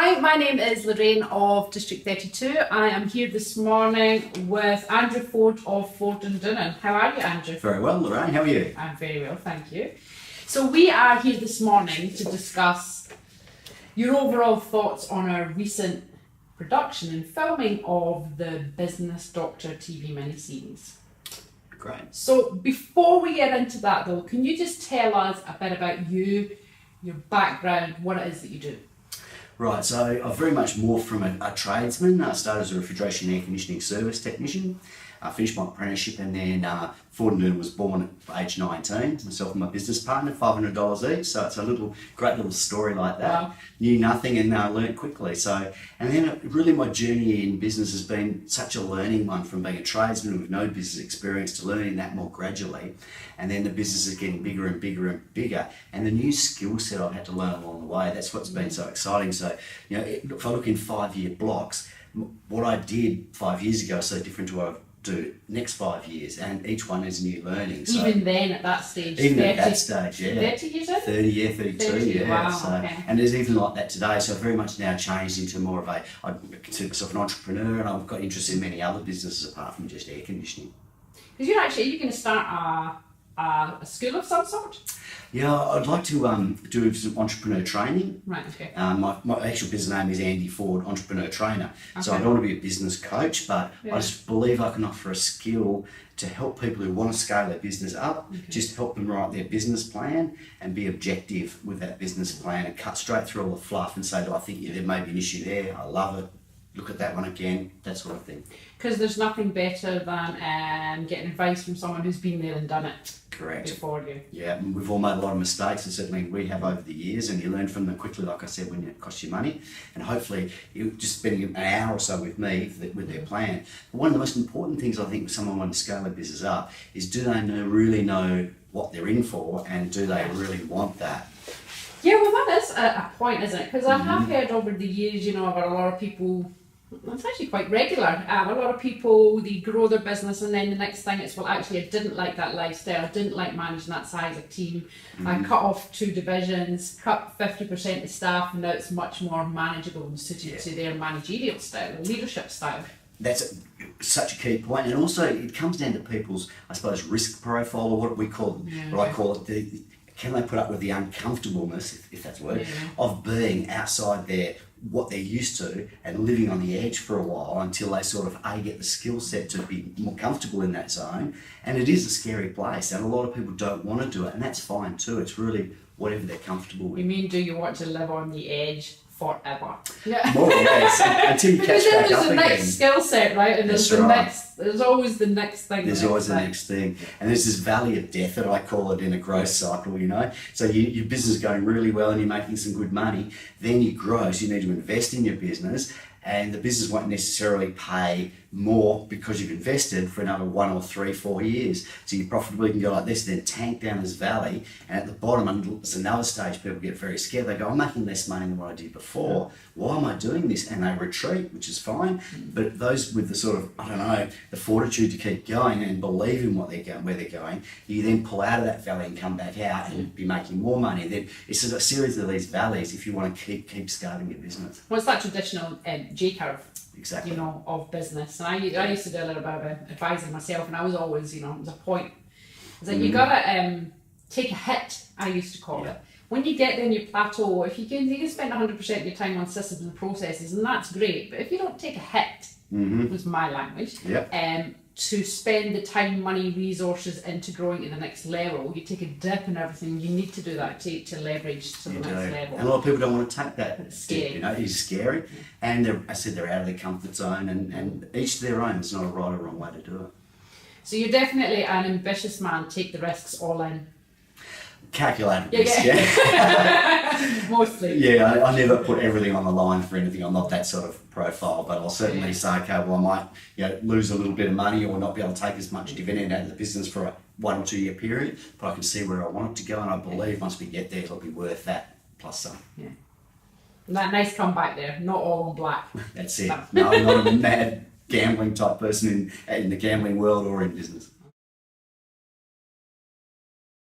Hi, my name is Lorraine of District 32. I am here this morning with Andrew Ford of Ford and Doonan. How are you, Andrew? Very well, Lorraine. How are you? I'm very well, thank you. So we are here this morning to discuss your overall thoughts on our recent production and filming of the Business Doctor TV miniseries. Great. So before we get into that though, can you just tell us a bit about you, your background, what it is that you do? Right, so I've very much morphed from a tradesman. I started as a refrigeration and air conditioning service technician. I finished my apprenticeship, and then Ford and Doonan was born at age 19. Myself and my business partner, $500 each. So it's a great little story like that. Wow. Knew nothing and learnt quickly. So, and then really my journey in business has been such a learning one, from being a tradesman with no business experience to learning that more gradually. And then the business is getting bigger and bigger and bigger. And the new skill set I've had to learn along the way, that's what's been so exciting. So, you know, if I look in 5-year blocks, what I did 5 years ago is so different to what I do next 5 years, and each one is new learning. So even then, at that stage, even 30, at that stage, yeah, 30 years in? 30, yeah, 32, 30, yeah. wow, So, okay. and there's even like that today. So I've very much now changed into more of I consider myself an entrepreneur, and I've got interest in many other businesses apart from just air conditioning. Because you're going to start a school of some sort? Yeah, I'd like to do some entrepreneur training. Right, okay. My actual business name is Andy Ford, Entrepreneur Trainer. So Okay. I don't want to be a business coach, but Yeah. I just believe I can offer a skill to help people who want to scale their business up, just help them write their business plan and be objective with that business plan and cut straight through all the fluff and say, I think there may be an issue there, I love it, look at that one again, that sort of thing. Because there's nothing better than getting advice from someone who's been there and done it. Correct. Before you. Yeah, and we've all made a lot of mistakes, and certainly we have over the years, and you learn from them quickly, like I said, when it costs you money. And hopefully, you just spending an hour or so with me with their plan. But one of the most important things I think with someone wanting to scale their business up is, do they really know what they're in for, and do they really want that? Yeah, well, that is a point, isn't it? Because I have heard over the years, about a lot of people. It's actually quite regular. A lot of people, they grow their business, and then the next thing is, well, actually, I didn't like that lifestyle, I didn't like managing that size of team. I cut off 2 divisions, cut 50% of staff, and now it's much more manageable and suited to their managerial style, leadership style. That's such a key point, and also it comes down to people's, I suppose, risk profile, or what we call, what I call it, can they put up with the uncomfortableness, if that's a word, of being outside what they're used to and living on the edge for a while until they sort of get the skill set to be more comfortable in that zone. And it is a scary place, and a lot of people don't want to do it, and that's fine too. It's really whatever they're comfortable with. You mean, do you want to live on the edge forever? Yeah. More or less, until you catch back up again. There's the next skill set, right? And there's there's always the next thing. There's always the next thing. And there's this valley of death that I call it in a growth cycle, So your business is going really well and you're making some good money. Then you grow, so you need to invest in your business. And the business won't necessarily pay more because you've invested for another 1 or 3, 4 years. So your profitability can go like this, then tank down this valley. And at the bottom, it's another stage, people get very scared. They go, I'm making less money than what I did before. Why am I doing this? And they retreat, which is fine. But those with the sort of, the fortitude to keep going and believe in where they're going, you then pull out of that valley and come back out and be making more money. Then it's a series of these valleys if you want to keep scaling your business. What's that traditional J-curve? Exactly. Of business. And I used to do a little bit of advising myself, and I was always, it was a point. It's like you gotta take a hit, I used to call it. When you get in your plateau, if you can spend 100% of your time on systems and processes, and that's great, but if you don't take a hit, was my language, to spend the time, money, resources into growing to the next level, you take a dip and everything, you need to do that to leverage to the next level. And a lot of people don't want to take that step, it's scary. And they're out of their comfort zone, and each to their own. It's not a right or wrong way to do it. So you're definitely an ambitious man, take the risks all in. Calculated risk, yeah. Mostly. Yeah, I never put everything on the line for anything. I'm not that sort of profile, but I'll certainly say, okay, well, I might lose a little bit of money or not be able to take as much dividend out of the business for a 1 or 2 year period, but I can see where I want it to go, and I believe once we get there, it'll be worth that plus some. Yeah. And that nice comeback there, not all on black. That's it. No, I'm not a mad gambling type person in the gambling world or in business.